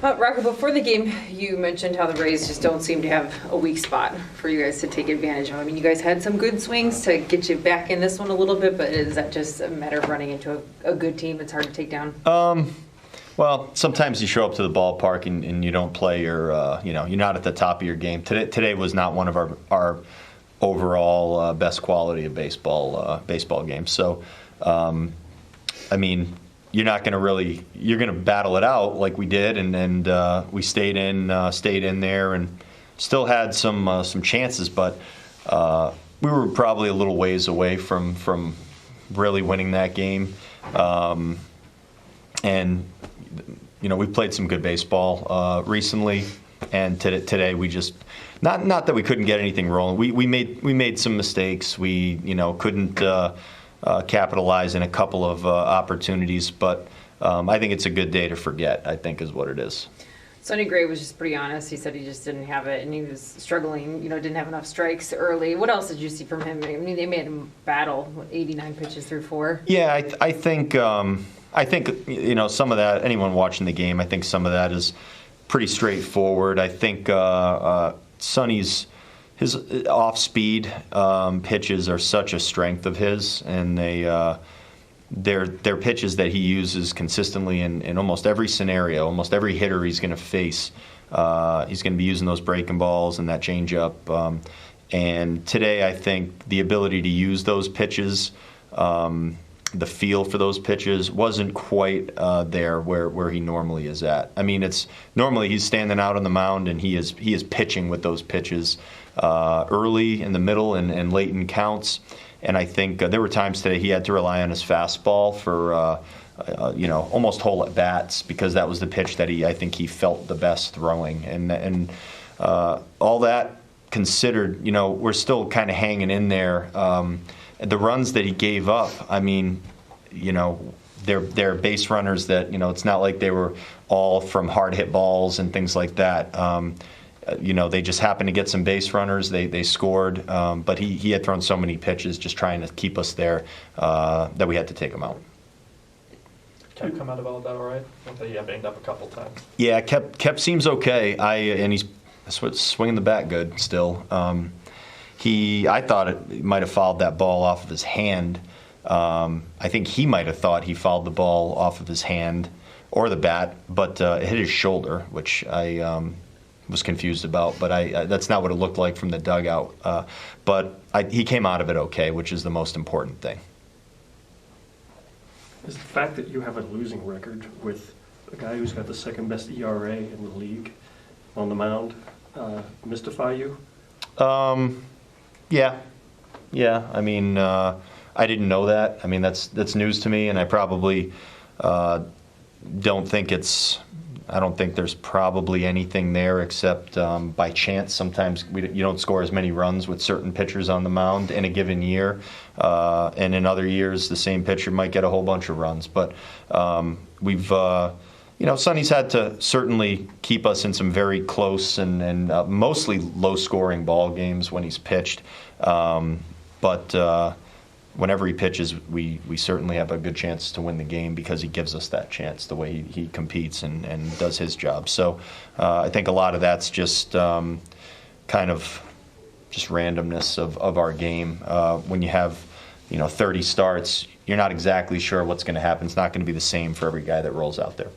Rocco, before the game, you mentioned how the Rays just don't seem to have a weak spot for you guys to take advantage of. I mean, you guys had some good swings to get you back in this one a little bit, but is that just a matter of running into a good team that's hard to take down? Well, sometimes you show up to the ballpark and you don't play your, you're not at the top of your game. Today was not one of our overall best quality of baseball games. So, I mean, you're going to battle it out like we did, and we stayed in there and still had some chances, but we were probably a little ways away from really winning that game. And we played some good baseball recently, and today we just not that we couldn't get anything rolling. We made some mistakes. We couldn't capitalize in a couple of opportunities, but I think it's a good day to forget, I think, is what it is. Sonny Gray was just pretty honest. He said he just didn't have it, and he was struggling, didn't have enough strikes early. What else did you see from him? I mean, they made him battle 89 pitches through 4. Yeah, I think some of that, anyone watching the game, I think some of that is pretty straightforward. I think Sonny's his off-speed pitches are such a strength of his, and they're pitches that he uses consistently in almost every scenario, almost every hitter he's going to face. He's going to be using those breaking balls and that changeup. And today, I think the ability to use those pitches, the feel for those pitches wasn't quite there where he normally is at. I mean, it's normally he's standing out on the mound and he is pitching with those pitches early, in the middle, and late in counts. And I think there were times today he had to rely on his fastball for almost whole at bats, because that was the pitch that I think he felt the best throwing. And all that considered, we're still kind of hanging in there. The runs that he gave up, I mean, they're base runners that, it's not like they were all from hard hit balls and things like that. They just happened to get some base runners. They scored, but he had thrown so many pitches just trying to keep us there that we had to take him out. Kep come out of all that all right? I thought he got banged up a couple times. Yeah, Kep seems okay. And he's swinging the bat good still. I thought it might have fouled that ball off of his hand. I think he might have thought he fouled the ball off of his hand or the bat, but it hit his shoulder, which I was confused about. But that's not what it looked like from the dugout. But he came out of it okay, which is the most important thing. Is the fact that you have a losing record with a guy who's got the second best ERA in the league on the mound mystify you? Yeah. I mean, I didn't know that. I mean, that's news to me, and I probably don't think I don't think there's probably anything there except by chance. Sometimes you don't score as many runs with certain pitchers on the mound in a given year, and in other years the same pitcher might get a whole bunch of runs. But we've Sonny's had to certainly keep us in some very close and mostly low-scoring ball games when he's pitched. But whenever he pitches, we certainly have a good chance to win the game because he gives us that chance the way he competes and does his job. So I think a lot of that's just kind of just randomness of our game. When you have 30 starts, you're not exactly sure what's going to happen. It's not going to be the same for every guy that rolls out there.